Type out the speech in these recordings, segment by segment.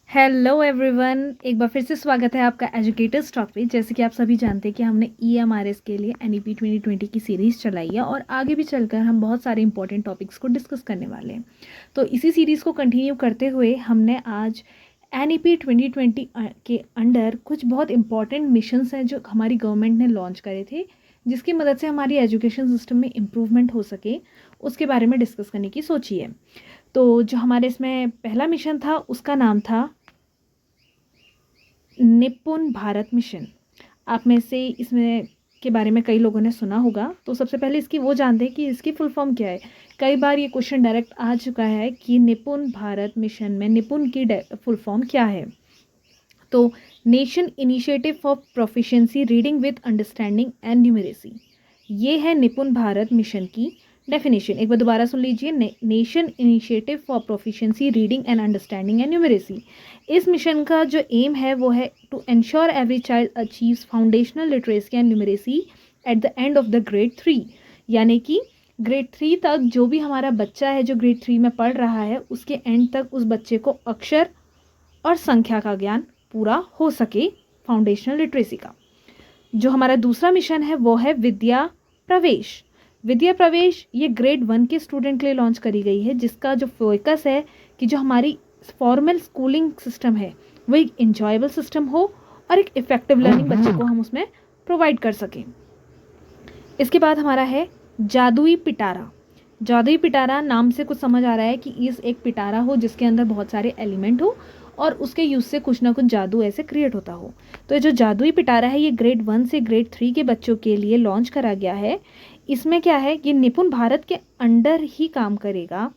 Hello everyone, एक बार फिर से स्वागत है आपका एजुकेटर्स टॉक पे। जैसे कि आप सभी जानते हैं कि हमने EMRS के लिए NEP 2020 की सीरीज़ चलाई है और आगे भी चलकर हम बहुत सारे इंपॉर्टेंट टॉपिक्स को डिस्कस करने वाले हैं। तो इसी सीरीज़ को कंटिन्यू करते हुए हमने आज NEP 2020 के अंडर कुछ बहुत इंपॉर्टेंट मिशंस हैं जो हमारी गवर्नमेंट ने लॉन्च करे थे, जिसकी मदद से हमारी एजुकेशन सिस्टम में इम्प्रूवमेंट हो सके, उसके बारे में डिस्कस करने की सोची है। तो जो हमारे इसमें पहला मिशन था उसका नाम था निपुण भारत मिशन। आप में से इसमें के बारे में कई लोगों ने सुना होगा, तो सबसे पहले इसकी वो जानते हैं कि इसकी फुल फॉर्म क्या है। कई बार ये क्वेश्चन डायरेक्ट आ चुका है कि निपुण भारत मिशन में निपुण की फुल फॉर्म क्या है। तो nation initiative for proficiency reading with understanding and numeracy, ये है निपुण भारत मिशन की डेफिनेशन। एक बार दोबारा सुन लीजिए, nation initiative for proficiency reading and understanding and numeracy. इस मिशन का जो एम है वो है to ensure every child achieves foundational literacy and numeracy at the end of the grade 3, यानी कि ग्रेड 3 तक जो भी हमारा बच्चा है जो ग्रेड 3 में पढ़ रहा है, उसके एंड तक उस बच्चे को अक्षर और संख्या का ज्ञान पूरा हो सके, फाउंडेशनल लिटरेसी का। जो हमारा दूसरा मिशन है वो है विद्या प्रवेश। विद्या प्रवेश ये ग्रेड 1 के स्टूडेंट के लिए लॉन्च करी गई है, जिसका जो फोकस है कि जो हमारी फॉर्मल स्कूलिंग सिस्टम है वो एक इंजॉयबल सिस्टम हो और एक इफेक्टिव लर्निंग बच्चे को हम उसमें प्रोवाइड कर सकें। इसके बाद हमारा है जादुई पिटारा। जादुई पिटारा नाम से कुछ समझ आ रहा है कि इस एक पिटारा हो जिसके अंदर बहुत सारे एलिमेंट हो और उसके यूज़ से कुछ ना कुछ जादू ऐसे क्रिएट होता हो। तो ये जो जादुई पिटारा है ये ग्रेड 1 से ग्रेड 3 के बच्चों के लिए लॉन्च करा गया है। इसमें क्या है, ये निपुण भारत के अंडर ही काम करेगा।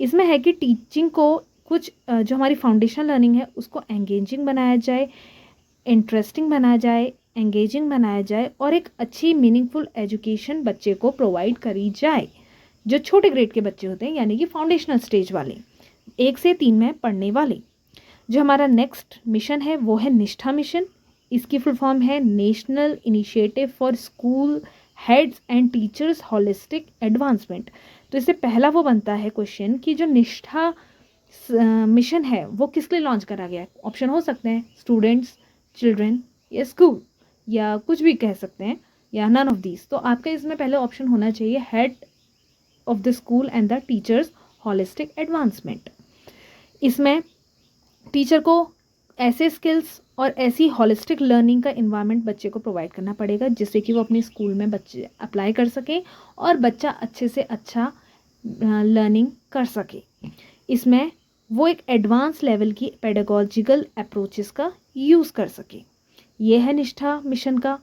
इसमें है कि टीचिंग को कुछ जो हमारी फाउंडेशनल लर्निंग है उसको एंगेजिंग बनाया जाए, इंटरेस्टिंग बनाया जाए, एंगेजिंग बनाया जाए और एक अच्छी मीनिंगफुल एजुकेशन बच्चे को प्रोवाइड करी जाए। जो छोटे ग्रेड के बच्चे होते हैं यानी कि फाउंडेशनल स्टेज वाले, 1 से 3 में पढ़ने वाले। जो हमारा नेक्स्ट मिशन है वो है निष्ठा मिशन। इसकी फुल फॉर्म है national initiative for school heads and teachers holistic advancement. तो इससे पहला वो बनता है क्वेश्चन कि जो निष्ठा मिशन है वो किस लिए लॉन्च करा गया है। ऑप्शन हो सकते हैं स्टूडेंट्स, चिल्ड्रेन या स्कूल, या कुछ भी कह सकते हैं, या नन ऑफ दीज। तो आपका इसमें पहले ऑप्शन होना चाहिए head of the school and the teachers holistic advancement. इसमें टीचर को ऐसे स्किल्स और ऐसी हॉलिस्टिक लर्निंग का इन्वायरमेंट बच्चे को प्रोवाइड करना पड़ेगा जिससे कि वो अपने स्कूल में बच्चे अप्लाई कर सकें और बच्चा अच्छे से अच्छा लर्निंग कर सके। इसमें वो एक एडवांस लेवल की पेडागोजिकल अप्रोचेस का यूज़ कर सके। ये है निष्ठा मिशन का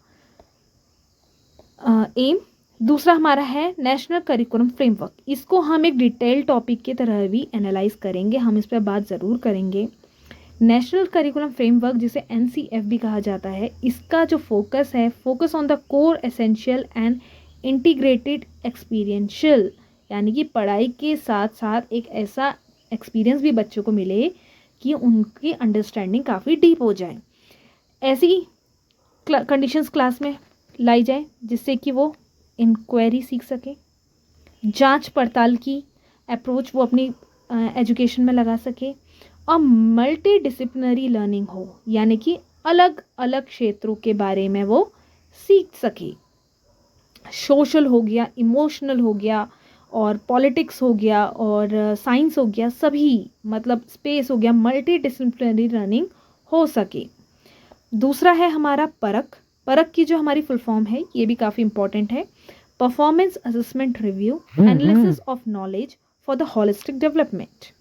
एम। दूसरा हमारा है नेशनल करिकुलम फ्रेमवर्क। इसको हम एक डिटेल टॉपिक की तरह भी एनालाइज करेंगे, हम इस पर बात ज़रूर करेंगे। नेशनल करिकुलम फ्रेमवर्क जिसे NCF भी कहा जाता है, इसका जो फोकस है, focus on the core essential and integrated experiential, यानी कि पढ़ाई के साथ साथ एक ऐसा एक्सपीरियंस भी बच्चों को मिले कि उनकी अंडरस्टैंडिंग काफ़ी डीप हो जाए। ऐसी कंडीशंस क्लास में लाई जाए जिससे कि वो इंक्वायरी सीख सके, जांच पड़ताल की अप्रोच वो अपनी एजुकेशन में लगा सके और मल्टी डिसिप्लिनरी लर्निंग हो, यानी कि अलग अलग क्षेत्रों के बारे में वो सीख सके। सोशल हो गया, इमोशनल हो गया और पॉलिटिक्स हो गया और साइंस हो गया, सभी मतलब स्पेस हो गया, मल्टी डिसिप्लिनरी लर्निंग हो सके। दूसरा है हमारा परख। परख की जो हमारी फुल फॉर्म है ये भी काफ़ी इंपॉर्टेंट है, performance assessment review analysis of knowledge for the holistic development.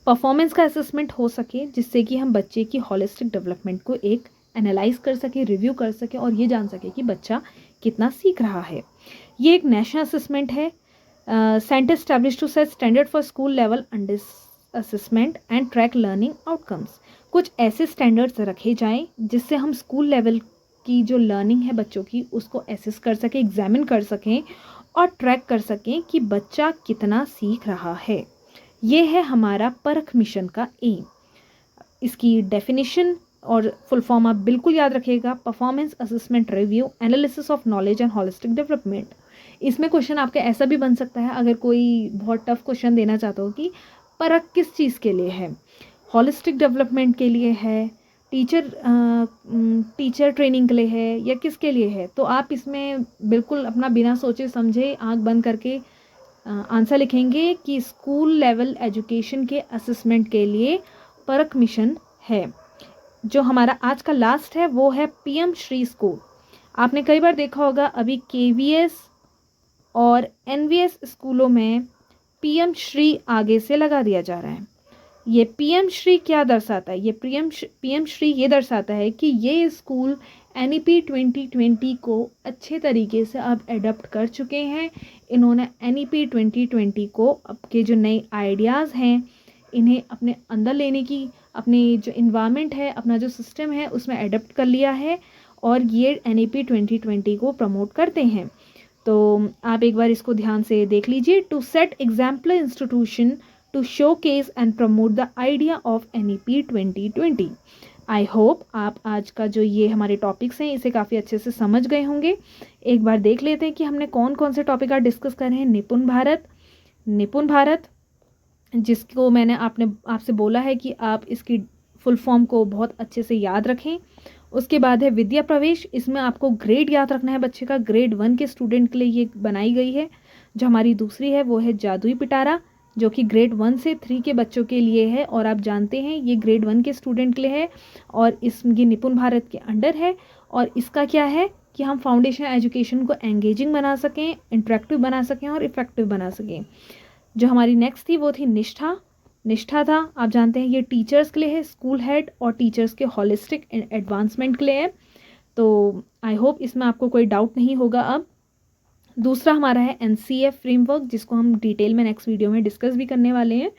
Performance का असेसमेंट हो सके जिससे कि हम बच्चे की होलिस्टिक डेवलपमेंट को एक एनालाइज कर सके, रिव्यू कर सके और ये जान सके कि बच्चा कितना सीख रहा है। ये एक नेशनल असेसमेंट है, centre establish to set standard for school level assessment and track learning outcomes. कुछ ऐसे स्टैंडर्ड्स रखे जाएं जिससे हम स्कूल लेवल की जो लर्निंग है बच्चों की उसको एसेस कर सकें, एग्जामिन कर सकें और ट्रैक कर सकें कि बच्चा कितना सीख रहा है। ये है हमारा परख मिशन का एम। इसकी डेफिनेशन और फुल फॉर्म आप बिल्कुल याद रखिएगा, performance assessment review analysis of knowledge and holistic development. इसमें क्वेश्चन आपका ऐसा भी बन सकता है, अगर कोई बहुत टफ क्वेश्चन देना चाहता हो कि परख किस चीज़ के लिए है, हॉलिस्टिक डेवलपमेंट के लिए है, टीचर ट्रेनिंग के लिए है, या किसके लिए है? तो आप इसमें बिल्कुल अपना बिना सोचे समझे आंख बंद करके आंसर लिखेंगे कि स्कूल लेवल एजुकेशन के असेसमेंट के लिए परख मिशन है। जो हमारा आज का लास्ट है वो है पीएम श्री स्कूल। आपने कई बार देखा होगा अभी केवीएस और एनवीएस स्कूलों में पीएम श्री आगे से लगा दिया जा रहा है। ये पीएम श्री क्या दर्शाता है? ये पीएम श्री ये दर्शाता है कि ये स्कूल एनईपी 2020 को अच्छे तरीके से अब एडप्ट कर चुके हैं। इन्होंने एनईपी 2020 को आपके जो नए आइडियाज़ हैं इन्हें अपने अंदर लेने की, अपनी जो इन्वायरमेंट है, अपना जो सिस्टम है उसमें एडप्ट कर लिया है और ये एनईपी 2020 को प्रमोट करते हैं। तो आप एक बार इसको ध्यान से देख लीजिए। To set exemplar institution to showcase and promote the idea of NEP 2020। I hope आप आज का जो ये हमारे टॉपिक्स हैं इसे काफ़ी अच्छे से समझ गए होंगे। एक बार देख लेते हैं कि हमने कौन कौन से टॉपिक आज डिस्कस करे हैं। निपुण भारत जिसको मैंने आपसे बोला है कि आप इसकी फुल फॉर्म को बहुत अच्छे से याद रखें। उसके बाद है विद्या प्रवेश, इसमें आपको ग्रेड याद रखना है बच्चे का। ग्रेड 1 के स्टूडेंट के लिए ये बनाई गई है। जो हमारी दूसरी है वो है जादुई पिटारा, जो कि ग्रेड 1 से 3 के बच्चों के लिए है और आप जानते हैं ये ग्रेड 1 के स्टूडेंट के लिए है और ये निपुण भारत के अंडर है। और इसका क्या है कि हम फाउंडेशन एजुकेशन को एंगेजिंग बना सकें, इंटरेक्टिव बना सकें और इफेक्टिव बना सकें। जो हमारी नेक्स्ट थी वो थी निष्ठा था, आप जानते हैं ये टीचर्स के लिए है, स्कूल हेड और टीचर्स के हॉलिस्टिक एडवांसमेंट के लिए है। तो आई होप इसमें आपको कोई डाउट नहीं होगा। अब दूसरा हमारा है एनसीएफ फ्रेमवर्क, जिसको हम डिटेल में नेक्स्ट वीडियो में डिस्कस भी करने वाले हैं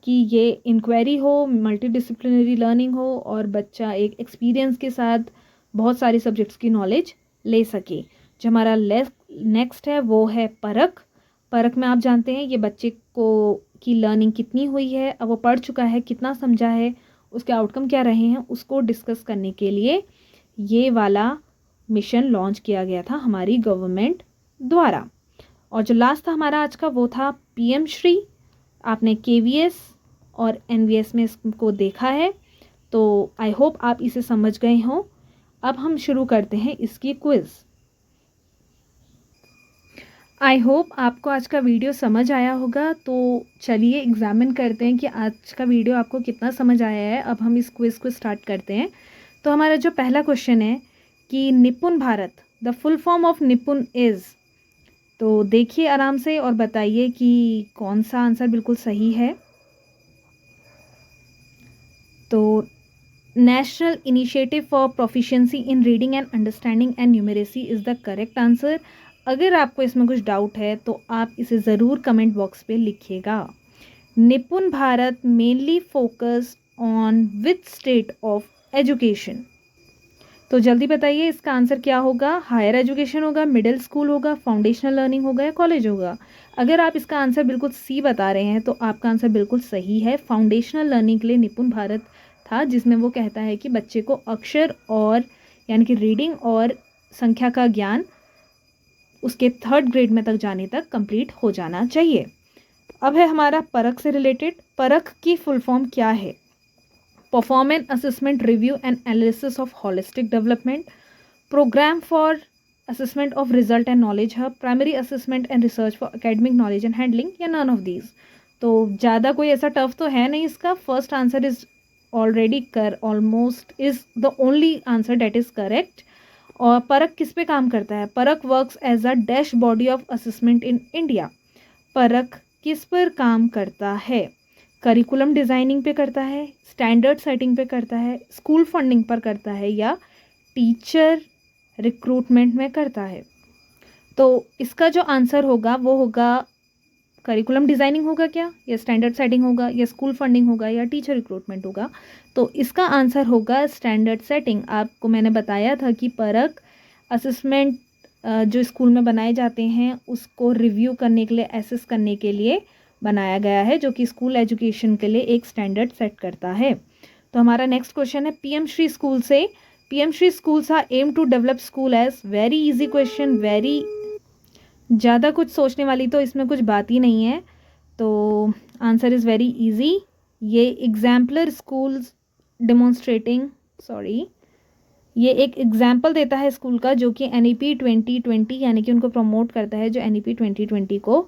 कि ये इंक्वायरी हो, मल्टीडिसिप्लिनरी लर्निंग हो और बच्चा एक एक्सपीरियंस के साथ बहुत सारे सब्जेक्ट्स की नॉलेज ले सके। जो हमारा नेक्स्ट है वो है परख में आप जानते हैं ये बच्चे को की लर्निंग कितनी हुई है, अब वो पढ़ चुका है, कितना समझा है, उसके आउटकम क्या रहे हैं, उसको डिस्कस करने के लिए ये वाला मिशन लॉन्च किया गया था हमारी गवर्नमेंट द्वारा। और जो लास्ट था हमारा आज का वो था पीएम श्री। आपने केवीएस और एनवीएस में इसको देखा है, तो आई होप आप इसे समझ गए हों। अब हम शुरू करते हैं इसकी क्विज़। आई होप आपको आज का वीडियो समझ आया होगा। तो चलिए एग्जामिन करते हैं कि आज का वीडियो आपको कितना समझ आया है। अब हम इस क्विज़ को स्टार्ट करते हैं। तो हमारा जो पहला क्वेश्चन है कि निपुण Bharat, the full form of निपुण इज़। तो देखिए आराम से और बताइए कि कौन सा आंसर बिल्कुल सही है। तो national initiative for proficiency in reading and understanding and numeracy is the correct answer. अगर आपको इसमें कुछ डाउट है तो आप इसे ज़रूर कमेंट बॉक्स पे लिखिएगा। निपुण Bharat mainly focus on which state of education. तो जल्दी बताइए इसका आंसर क्या होगा। हायर एजुकेशन होगा, मिडिल स्कूल होगा, फाउंडेशनल लर्निंग होगा या कॉलेज होगा। अगर आप इसका आंसर बिल्कुल सी बता रहे हैं तो आपका आंसर बिल्कुल सही है। फाउंडेशनल लर्निंग के लिए निपुण भारत था, जिसमें वो कहता है कि बच्चे को अक्षर और यानी कि रीडिंग और संख्या का ज्ञान उसके 3rd ग्रेड में तक जाने तक कंप्लीट हो जाना चाहिए। अब है हमारा परख से रिलेटेड। परख की फुल फॉर्म क्या है? Perform an assessment, review and analysis of holistic development, programme for assessment of result and knowledge hub, primary assessment and research for academic knowledge and handling, या नन ऑफ दीज। तो ज़्यादा कोई ऐसा tough तो है नहीं इसका। First answer is already almost is the only answer date is correct. और परख किस पे काम करता है? परख works as a dash body of assessment in India. परख किस पर काम करता है? करिकुलम डिज़ाइनिंग पे करता है, स्टैंडर्ड सेटिंग पे करता है, स्कूल फंडिंग पर करता है या टीचर रिक्रूटमेंट में करता है? तो इसका जो आंसर होगा वो होगा करिकुलम डिज़ाइनिंग होगा क्या, या स्टैंडर्ड सेटिंग होगा, या स्कूल फंडिंग होगा, या टीचर रिक्रूटमेंट होगा? तो इसका आंसर होगा स्टैंडर्ड सेटिंग। आपको मैंने बताया था कि परख असेसमेंट जो स्कूल में बनाए जाते हैं उसको रिव्यू करने के लिए, एसेस करने के लिए बनाया गया है, जो कि स्कूल एजुकेशन के लिए एक स्टैंडर्ड सेट करता है। तो हमारा नेक्स्ट क्वेश्चन है पीएम श्री स्कूल से। PM Shri schools are aim to develop school as. Very easy question, very ज़्यादा कुछ सोचने वाली तो इसमें कुछ बात ही नहीं है। तो आंसर इज़ वेरी इजी। ये एग्जाम्पलर स्कूल्स डेमोन्स्ट्रेटिंग ये एक एग्जाम्पल देता है स्कूल का जो कि NEP 2020 यानी कि उनको प्रमोट करता है, जो NEP 2020 को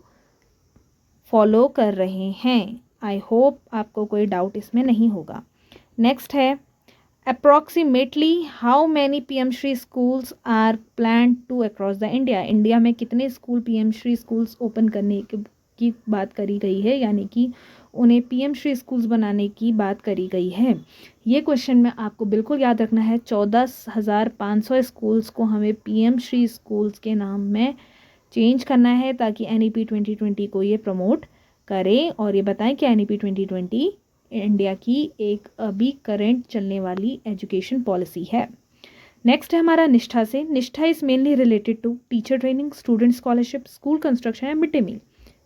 फॉलो कर रहे हैं। आई होप आपको कोई डाउट इसमें नहीं होगा। नेक्स्ट है approximately how many PM Shri schools are plan to across the India. India में कितने school PM Shri schools open करने की बात करी गई है, यानी कि उन्हें PM श्री स्कूल्स बनाने की बात करी गई है। ये क्वेश्चन में आपको बिल्कुल याद रखना है। 14,500 स्कूल्स को हमें PM श्री स्कूल्स के नाम में चेंज करना है ताकि NEP 2020 को ये प्रमोट करें और ये बताएं कि NEP 2020 इंडिया की एक अभी करंट चलने वाली एजुकेशन पॉलिसी है। नेक्स्ट है हमारा निष्ठा से। Nishtha is mainly related to teacher training, student scholarship, school construction and mid day meal.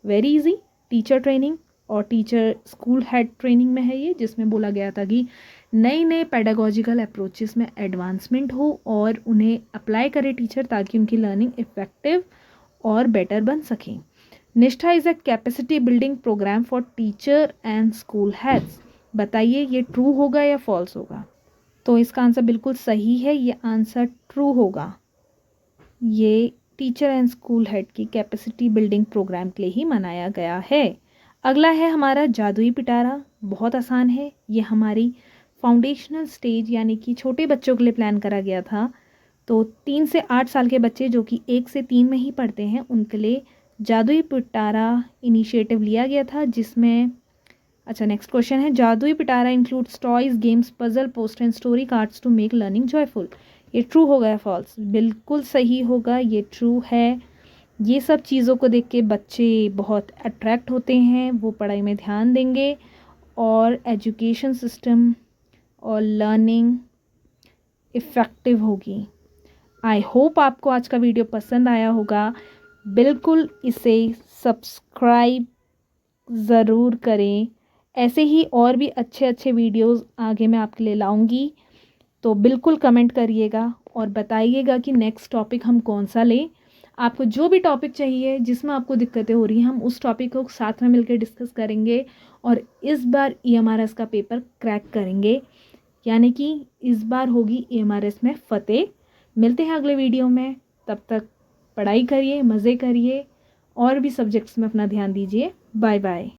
Very easy, teacher training और टीचर स्कूल हेड ट्रेनिंग में है ये, जिसमें बोला गया था कि नए नए पेडागोजिकल अप्रोचेस में एडवांसमेंट हो और उन्हें अप्लाई करे टीचर ताकि उनकी लर्निंग इफेक्टिव और बेटर बन सकें। Nishtha is a capacity building programme for teacher and school heads. बताइए ये ट्रू होगा या फॉल्स होगा? तो इसका आंसर बिल्कुल सही है, ये आंसर ट्रू होगा। ये टीचर एंड स्कूल हेड की कैपेसिटी बिल्डिंग प्रोग्राम के लिए ही मनाया गया है। अगला है हमारा जादुई पिटारा। बहुत आसान है, ये हमारी फाउंडेशनल स्टेज यानी कि छोटे बच्चों के लिए प्लान करा गया था। तो 3 से 8 साल के बच्चे जो कि 1 से 3 में ही पढ़ते हैं उनके लिए जादुई पिटारा इनिशिएटिव लिया गया था, जिसमें नेक्स्ट क्वेश्चन है Jadui Pitara includes toys, games, puzzle, poster and story cards to make learning joyful. ये ट्रू होगा या फॉल्स? बिल्कुल सही होगा, ये ट्रू है। ये सब चीज़ों को देख के बच्चे बहुत अट्रैक्ट होते हैं, वो पढ़ाई में ध्यान देंगे और एजुकेशन सिस्टम और लर्निंग इफ़ेक्टिव होगी। आई होप आपको आज का वीडियो पसंद आया होगा। बिल्कुल इसे सब्सक्राइब ज़रूर करें। ऐसे ही और भी अच्छे अच्छे वीडियोस आगे मैं आपके लिए लाऊंगी, तो बिल्कुल कमेंट करिएगा और बताइएगा कि नेक्स्ट टॉपिक हम कौन सा लें। आपको जो भी टॉपिक चाहिए जिसमें आपको दिक्कतें हो रही हैं, हम उस टॉपिक को साथ में मिलकर डिस्कस करेंगे और इस बार EMRS का पेपर क्रैक करेंगे, यानी कि इस बार होगी EMRS में फ़तेह। मिलते हैं अगले वीडियो में, तब तक पढ़ाई करिए, मज़े करिए और भी सब्जेक्ट्स में अपना ध्यान दीजिए। Bye bye.